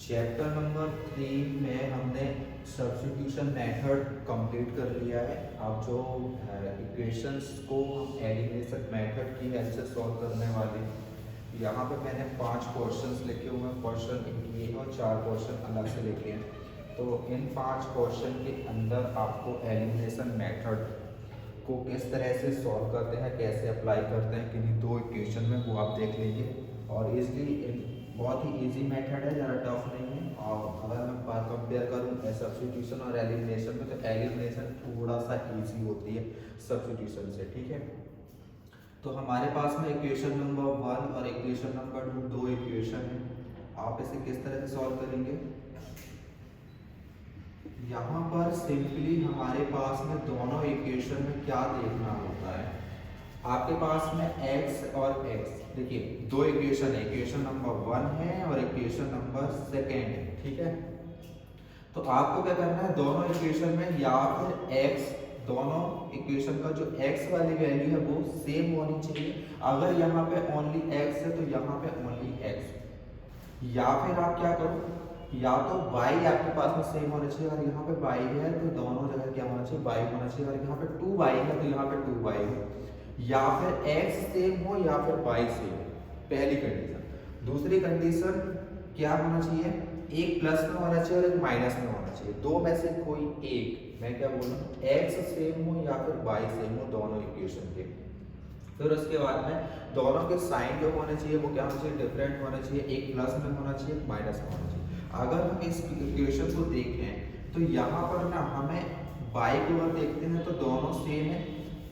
Chapter number 3 में हमने substitution method complete कर लिया है। अब जो इक्वेशंस को हम एलिमिनेशन मेथड की हेल्प से सॉल्व करने वाले हैं। यहाँ पे मैंने 5 क्वेश्चंस लिखे हुए हैं, क्वेश्चन ये और 4 क्वेश्चन अलग से लिखे हैं। तो इन 5 क्वेश्चन के अंदर आपको एलिमिनेशन मेथड को किस तरह से सॉल्व करते हैं, कैसे अप्लाई करते हैं किन्हीं दो इक्वेशन में, वो आप देख लीजिए। और इसलिए बहुत ही इजी मेथड है, ज़्यादा टफ नहीं है। और अगर मैं कंपेयर करूँ सब्स्टिट्यूशन और एलिमिनेशन में, तो एलिमिनेशन थोड़ा सा इजी होती है सब्स्टिट्यूशन से, ठीक है। तो हमारे पास में इक्वेशन नंबर 1 और इक्वेशन नंबर 2 दो इक्वेशन है। आप इसे किस तरह से सॉल्व करेंगे? यहाँ पर सिंपली हमारे पास में दोनों इक्वेशन में क्या देखना होता है, आपके पास में x और x, देखिए दो इक्वेशन है, इक्वेशन नंबर 1 है और इक्वेशन नंबर 2 है, ठीक है। तो आपको क्या करना है, दोनों इक्वेशन में या फिर x, दोनों इक्वेशन का जो x वाली वैल्यू है वो सेम होनी चाहिए। अगर यहाँ पे ओनली x है तो यहाँ पे ओनली x, या फिर आप क्या करो, या तो y आपके पास में सेम होना चाहिए। अगर यहाँ पे y है तो दोनों जगह क्या होना चाहिए, y होना चाहिए। अगर यहाँ पे 2y है तो यहाँ पे 2y हो, या फिर x सेम हो या फिर y सेम हो, पहली कंडीशन। दूसरी कंडीशन क्या होना चाहिए, एक प्लस में होना चाहिए और एक माइनस में होना चाहिए, दो में से कोई एक। मैं क्या बोल रहा हूँ, x सेम हो या फिर y सेम हो दोनों इक्वेशन के। फिर उसके बाद में दोनों के साइन जो होने चाहिए वो क्या होना चाहिए, डिफरेंट होना चाहिए, एक प्लस में होना चाहिए, एक माइनस में होना चाहिए। अगर हम इस इक्वेशन को देखें तो यहाँ पर ना हमें y को अगर देखते हैं तो दोनों सेम है,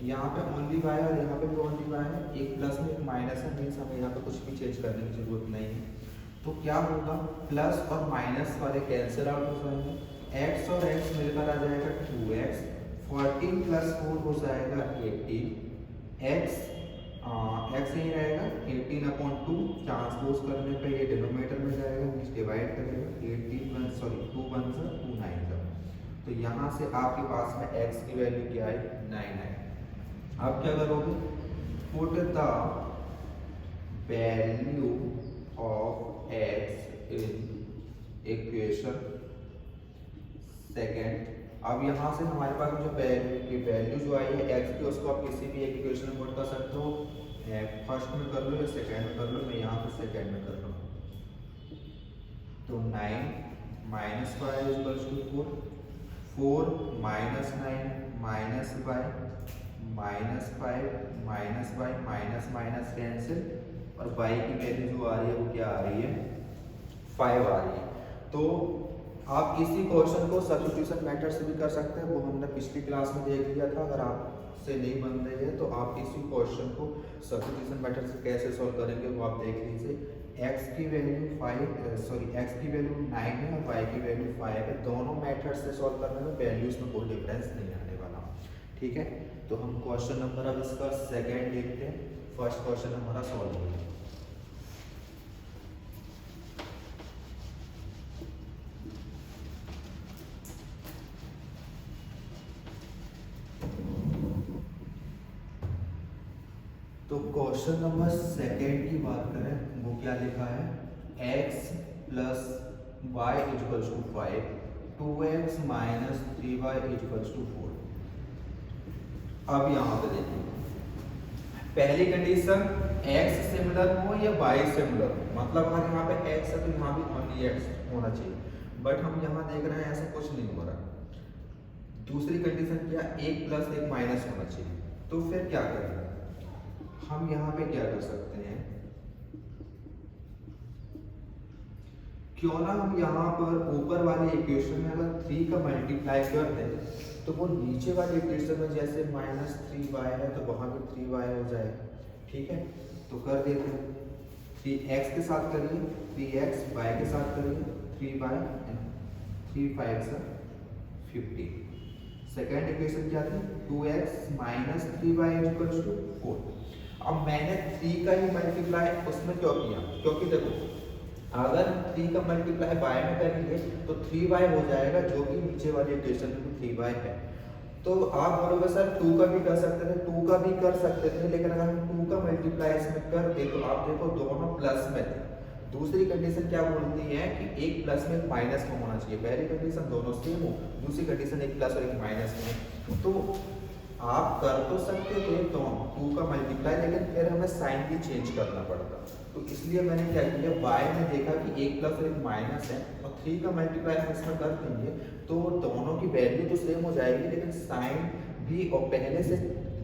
यहाँ पे ओनली y और यहाँ पे भी ओनली y है, एक प्लस में एक माइनस है, मीन्स हमें यहाँ पे कुछ भी चेंज करने की जरूरत नहीं है। तो क्या होगा, प्लस और माइनस वाले कैंसिल आउट हो जाएंगे, x और x मिलकर आ जाएगा 2x, 14 प्लस 4 हो जाएगा 18, x यही रहेगा 18/2, ट्रांसपोज करने पे ये डिनोमिनेटर में जाएगा, मीन्स डिवाइड करेगा 2 1 से 2 9। तो यहाँ से आपके पास में x की वैल्यू क्या है, 9 है। अब क्या करोगे, put the value of x in equation second. अब यहाँ से हमारे पास जो वैल्यू जो आई है x की, उसको आप किसी भी एक इक्वेशन में पुट कर सकते हो, फर्स्ट में कर लो या सेकेंड में कर लो। मैं यहाँ पे सेकेंड में कर रहा हूँ। तो 9 minus y equals to 4 minus 9 minus y minus 5 minus y minus minus cancel, और y की वैल्यू जो आ रही है वो क्या आ रही है, 5 आ रही है। तो आप इसी क्वेश्चन को सब्स्टिट्यूशन मेथड से भी कर सकते हैं, वो हमने पिछली क्लास में देख लिया था। अगर आपसे नहीं बन रही है तो आप इसी क्वेश्चन को सब्स्टिट्यूशन मेथड से कैसे सॉल्व करेंगे वो आप देख लीजिए। x की वैल्यू 9 है और y की वैल्यू 5 है, दोनों मेथड से सॉल्व करने में वैल्यूज में कोई डिफरेंस नहीं आने वाला, ठीक है। तो हम क्वेश्चन नंबर अब इसका सेकेंड देखते हैं। फर्स्ट क्वेश्चन हमारा सॉल्व हो गया। तो क्वेश्चन नंबर सेकेंड की बात करें, वो क्या लिखा है, x plus y equals to 5, 2x minus 3y equals to 4। अब यहाँ पे देखिए, पहली कंडीशन x सिमिलर हो या y सिमिलर हो, मतलब अगर यहाँ पे x है तो यहाँ भी ओनली x होना चाहिए, बट हम यहाँ देख रहे हैं ऐसा कुछ नहीं हो रहा। दूसरी कंडीशन क्या, एक प्लस एक माइनस होना चाहिए। तो फिर क्या करें, हम यहाँ पे क्या कर सकते हैं, क्यों ना हम यहाँ पर ऊपर वाले इक्वेशन में अगर 3 का मल्टीप्लाई कर दें तो वो नीचे वाले इक्वेशन में जैसे माइनस 3y है तो वहाँ भी 3y हो जाएगा, ठीक है। तो कर देते हैं, 3x के साथ करिए 3x, y के साथ करिए 3y, 3 5 50। सेकेंड इक्वेशन क्या थी, 2x minus 3y equals to 4। अब मैंने 3 का ही मल्टीप्लाई उसमें क्यों किया, क्योंकि देखो अगर 3 का मल्टीप्लाई y में करेंगे तो 3y हो जाएगा, जो कि नीचे वाली इक्वेशन में 3y है। तो आप बोलोगे सर 2 का भी कर सकते थे, 2 का भी कर सकते थे, लेकिन अगर हम 2 का मल्टीप्लाई इसमें कर दे तो आप देखो दोनों प्लस में थे, दूसरी कंडीशन क्या बोलती है कि एक प्लस में एक माइनस में होना चाहिए। पहली कंडीशन दोनों सेम हो, दूसरी कंडीशन एक प्लस और एक माइनस में। तो आप कर तो सकते थे तो 2 का मल्टीप्लाई, लेकिन फिर हमें साइन भी चेंज करना पड़ता। तो इसलिए मैंने क्या किया, y में देखा कि एक प्लस और एक माइनस है और 3 का मल्टीप्लाई हम इसमें कर देंगे तो दोनों की वैल्यू तो सेम हो जाएगी, लेकिन साइन भी और पहले से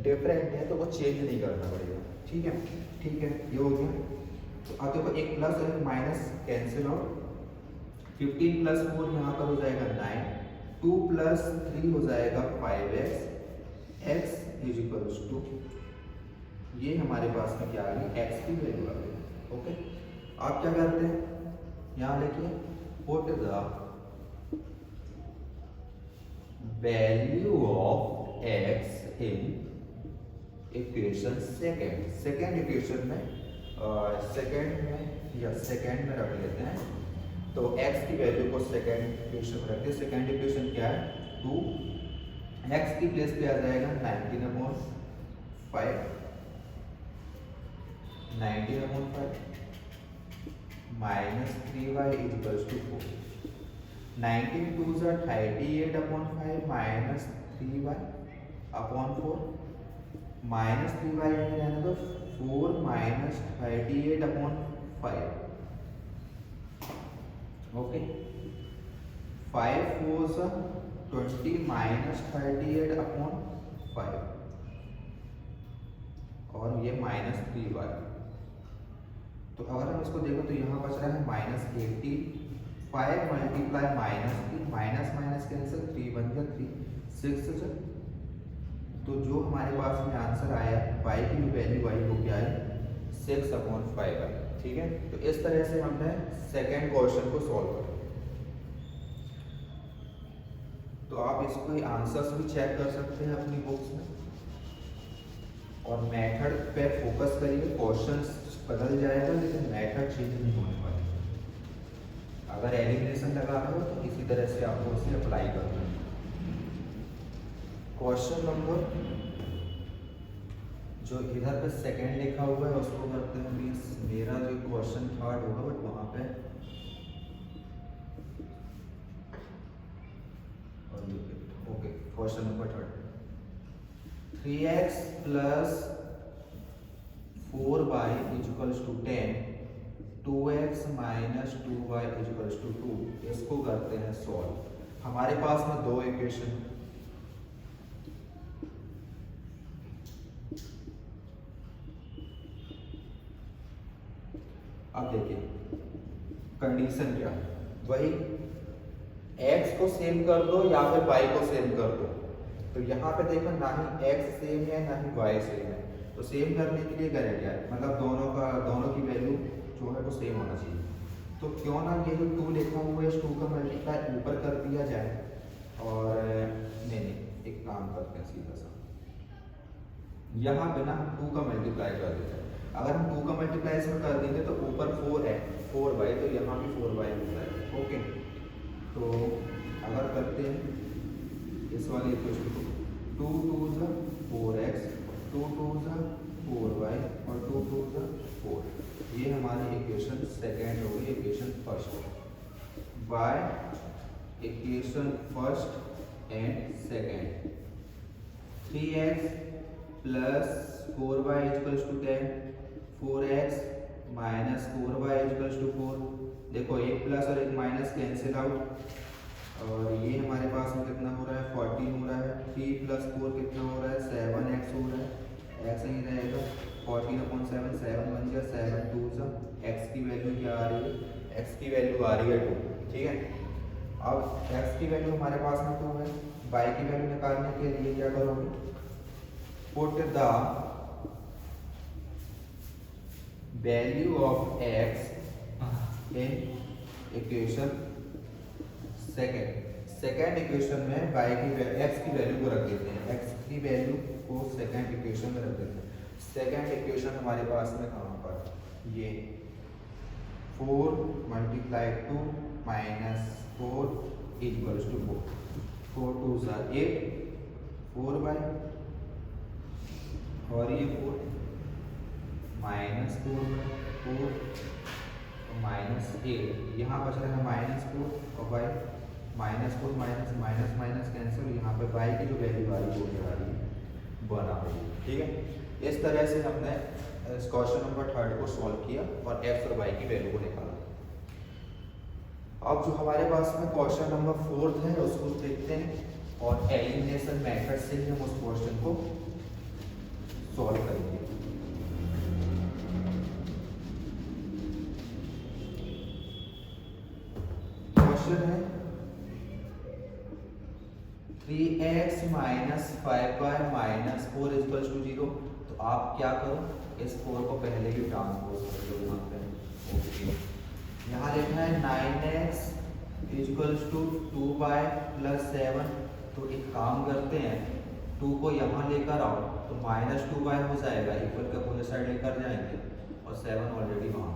डिफरेंट है तो वो चेंज नहीं करना पड़ेगा। ठीक है, ठीक है, ये हो गया। तो अब देखो एक प्लस और एक माइनस कैंसिल आउट। 15 प्लस 4 यहाँ पर हो जाएगा 9, 2 प्लस 3 हो जाएगा 5x, x is equals to, ये हमारे पास में क्या आ गई, x की वैल्यू आ गई। ओके, आप क्या करते हैं, यहाँ लिखिए put the value of x in equation second. Second equation में सेकेंड में रख लेते हैं। तो x की वैल्यू को सेकेंड इक्वेशन में रखते हैं। सेकेंड इक्वेशन क्या है, 2, x की प्लेस पे आ जाएगा 19/5, 19/5 minus 3y is equals to 4। 19 2 जा 38/5 minus 3y upon 4, minus 3y यानी रहने दो 4 माइनस 38/5। ओके, 5 4 जा 20 माइनस 38/5 और ये माइनस 3y। तो अगर हम इसको देखो तो यहाँ बच रहा है minus 80, 5 multiply minus 3, minus minus cancel, 3 बन गया 3, 6 जा। तो जो हमारे पास में आंसर आया y की वैल्यू आई वो क्या है, 6/5 है। ठीक है, तो इस तरह से हमने सेकेंड क्वेश्चन को सॉल्व किया। तो आप इसको आंसर्स भी चेक कर सकते हैं अपनी बुक्स में, और मेथड पे फोकस करिए। क्वेश्चंस बदल जाएगा लेकिन मेथड चेंज नहीं होने वाली। अगर एलिमिनेशन लगा रहे हो तो इसी तरह से आपको उसे अप्लाई करना है। क्वेश्चन नंबर जो इधर पे सेकंड लिखा हुआ है उसको करते हैं मीन्स मेरा जो क्वेश्चन थर्ड होगा, बट वहाँ पे okay, question number third, 3x plus 4y is equals to 10, 2x minus 2y is equals to 2। इसको करते हैं सॉल्व। हमारे पास में दो इक्वेशन, अब देखिए कंडीशन क्या, वही x को सेम कर दो या फिर y को सेम कर दो। तो यहाँ पे देखो ना ही x सेम है ना ही y सेम है, तो सेम करने के लिए करें क्या, मतलब दोनों की वैल्यू जो है वो सेम होना चाहिए। तो क्यों ना ये जो 2 लिखा हुआ है इस 2 का मल्टीप्लाई ऊपर कर दिया जाए, और नहीं एक काम करते हैं सीधा सा, यहाँ पे ना 2 का मल्टीप्लाई कर देते हैं। अगर हम 2 का मल्टीप्लाई इसमें कर देंगे तो ऊपर 4 है 4y, तो यहाँ भी 4y होता है। ओके, तो अगर करते हैं इस वाली इक्वेशन को, 2 2 जा 4x, 2 2 जा 4y और 2 2 जा 4, ये हमारी इक्वेशन सेकेंड हो गई। Equation first by equation first and second, 3x plus 4y equals to 10, 4x minus 4y equals to 4। देखो एक प्लस और एक माइनस कैंसिल आउट, और ये हमारे पास में कितना हो रहा है, 14 हो रहा है। 3 प्लस 4 कितना हो रहा है, 7x हो रहा है। x ही रहेगा 14/7, 7 बन गया, 7 2 जा, x की वैल्यू क्या आ रही है, x की वैल्यू आ रही है 2। ठीक है, अब x की वैल्यू हमारे पास में 2 है, y की वैल्यू निकालने के लिए क्या करोगे, put the value of x in equation second equation में y की x की वैल्यू को रख देते हैं, x की वैल्यू को सेकेंड इक्वेशन में रख देते हैं। सेकेंड इक्वेशन हमारे पास में कहाँ पर, ये 4 मल्टीप्लाई 2 माइनस 4 इक्वल्स टू 4, 4 2 जा 8, 4y और ये 4 माइनस 4 4 माइनस 8, यहाँ बच रहा है -4 और y -4 minus minus minus cancel, यहाँ पे y की जो वैल्यू आ रही है वो क्या आ रही है 1 आ रही है। ठीक है, इस तरह से हमने इस क्वेश्चन नंबर 3 को सॉल्व किया और x और y की वैल्यू को निकाला। अब जो हमारे पास में क्वेश्चन नंबर 4 है उसको देखते हैं और एलिमिनेशन मेथड से ही हम उस क्वेश्चन को सॉल्व करेंगे। क्वेश्चन है 3x minus 5y minus 4 equals to 0। तो आप क्या करो, इस 4 को पहले ही ट्रांसपोज कर दो यहाँ पे। ओके, यहाँ लिखना है 9x equals to 2y plus 7। तो एक काम करते हैं, 2 को यहाँ लेकर आओ तो -2y हो जाएगा, इक्वल के अपोजिट साइड लेकर जाएंगे और 7 ऑलरेडी वहाँ।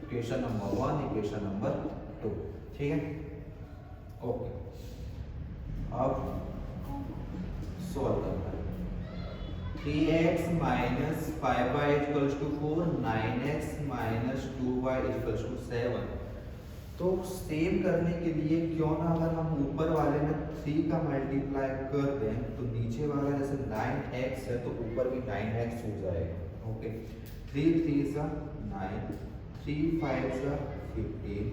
Equation number 1, equation number 2। ठीक है, ओके। अब सॉल्व करना है। 3x minus 5y equals to 4, 9x minus 2y equals to 7। तो सेम करने के लिए क्यों ना अगर हम ऊपर वाले में 3 का मल्टीप्लाई कर दें तो नीचे वाला जैसे 9x है तो ऊपर भी 9x हो जाएगा। ओके, 3 3 सा 9, 3 5 सा 15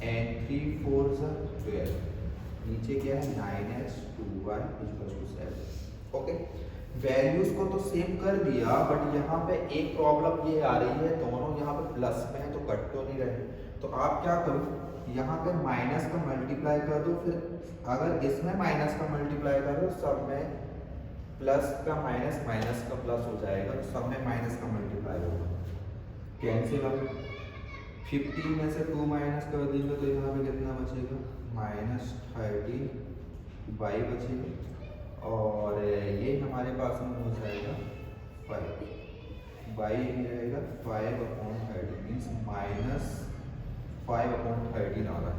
एंड 3 4 सा 12। नीचे क्या है 9x 2y equals to 7। Okay, values को तो सेम कर दिया, बट यहाँ पे एक प्रॉब्लम ये आ रही है, दोनों यहाँ पे प्लस में है तो कट तो नहीं रहे। तो आप क्या करो, यहाँ पे माइनस का मल्टीप्लाई कर दो, फिर अगर इसमें माइनस का मल्टीप्लाई करो सब में प्लस का माइनस, माइनस का प्लस हो जाएगा, तो सब में माइनस का मल्टीप्लाई होगा। कैंसिल अब 15 में से 2 माइनस कर देंगे तो यहाँ पे कितना बचेगा -13y बचेगा और ये हमारे पास में हो जाएगा 5 y रहेगा 5/30 मीन्स -5/13 आ रहा है।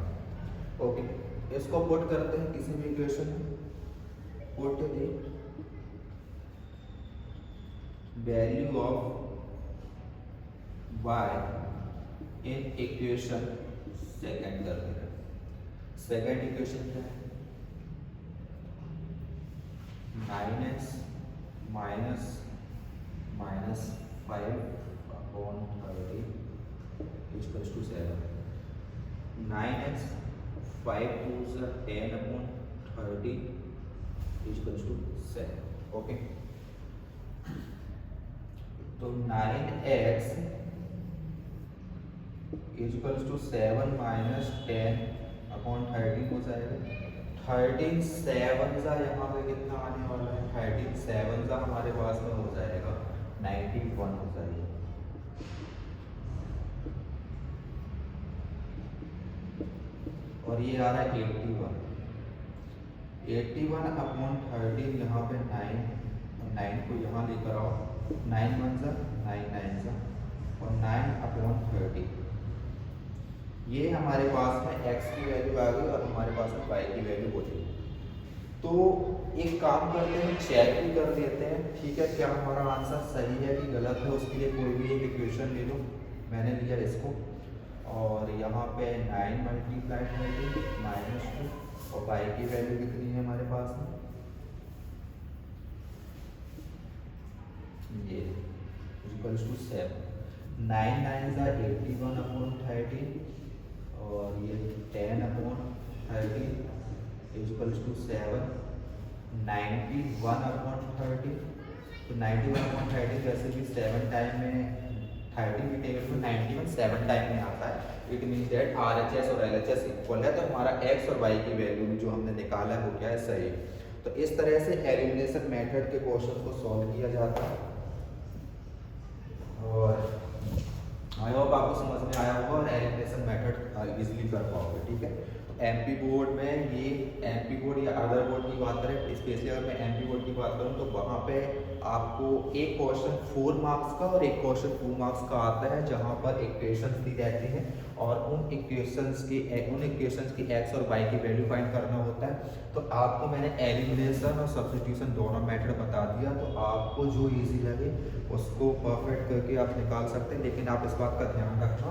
ओके, इसको पुट करते हैं किसी भी इक्वेशन में। Put the value of y in equation second कर देगा। सेकंड इक्वेशन क्या है 9x minus -5/30 equals to 7। 9x 5 2 10/30 equals to 7। Okay, तो 9x इक्वल्स टू 7 माइनस 10/30 हो जाएगा। 13 7 सा यहाँ पे कितना आने वाला है 13 7 सा हमारे पास में हो जाएगा 91 हो जाएगा। और ये आ रहा है 81/13 यहाँ पे 9 को यहाँ लेकर आओ, 9 1 सा 9 9 सा और 9/30। ये हमारे पास में x की वैल्यू आ गई और हमारे पास में y की वैल्यू हो गई। तो एक काम करते हैं, चेक भी कर लेते हैं, ठीक है, क्या हमारा आंसर सही है कि गलत है। उसके लिए कोई भी एक इक्वेशन ले लो, मैंने लिया इसको और यहाँ पे 9 मल्टीप्लाई करके -2 और y की वैल्यू कितनी है हमारे पास में ये इक्वल्स टू 7। 9 9 सा 81/30 और ये 10/30 इक्वल्स टू 7। 91/30 तो 91/30 वैसे भी 7 टाइम में 30 की टेबल में 91 7 टाइम में आता है। इट मीन दैट RHS और LHS इक्वल है, तो हमारा x और y की वैल्यू जो हमने निकाला है वो क्या है सही। तो इस तरह से एलिमिनेशन मेथड के क्वेश्चन को सॉल्व किया जाता है और आई होप आपको समझ में आया होगा और एलिमिनेशन मेथड इजीली कर पाओगे। ठीक है, तो MP बोर्ड में ये MP बोर्ड या अदर बोर्ड की बात करें, स्पेशली अगर मैं MP बोर्ड की बात करूं तो वहाँ पे आपको एक क्वेश्चन 4 मार्क्स का और एक क्वेश्चन 2 मार्क्स का आता है, जहाँ पर इक्वेशंस दी रहती हैं और उन इक्वेशंस की x और y की वैल्यू फाइंड करना होता है। तो आपको मैंने एलिमिनेशन और सब्स्टिट्यूशन दोनों मेथड बता दिया, तो आपको जो ईजी लगे उसको परफेक्ट करके आप निकाल सकते हैं। लेकिन आप इस बात का ध्यान रखना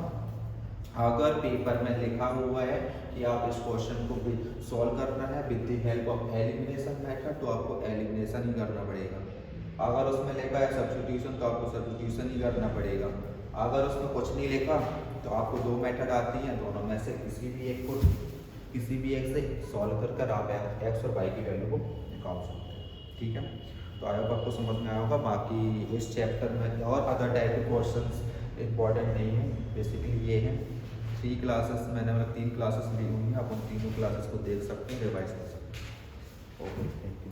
अगर पेपर में लिखा हुआ है कि आप इस क्वेश्चन को सॉल्व करना है with the help of elimination method, तो आपको एलिमिनेशन ही करना पड़ेगा। अगर उसमें लिखा है सब्स्टिट्यूशन, तो आपको सब्स्टिट्यूशन ही करना पड़ेगा। अगर उसमें कुछ नहीं लिखा तो आपको दो मेथड आती हैं, दोनों में से किसी भी एक से सॉल्व कर कर आप एक्स और वाई की वैल्यू को निकाल सकते हैं। ठीक है, तो आई होप आपको समझ में आया होगा। बाकी इस चैप्टर में और अदर टाइप के क्वेश्चंस इम्पॉर्टेंट नहीं है, बेसिकली ये है 3 क्लासेस मैंने 3 क्लासेस ली हुई हैं, आप उन तीनों क्लासेस को देख सकते हैं, रिवाइज कर सकते हैं। Okay, thank you.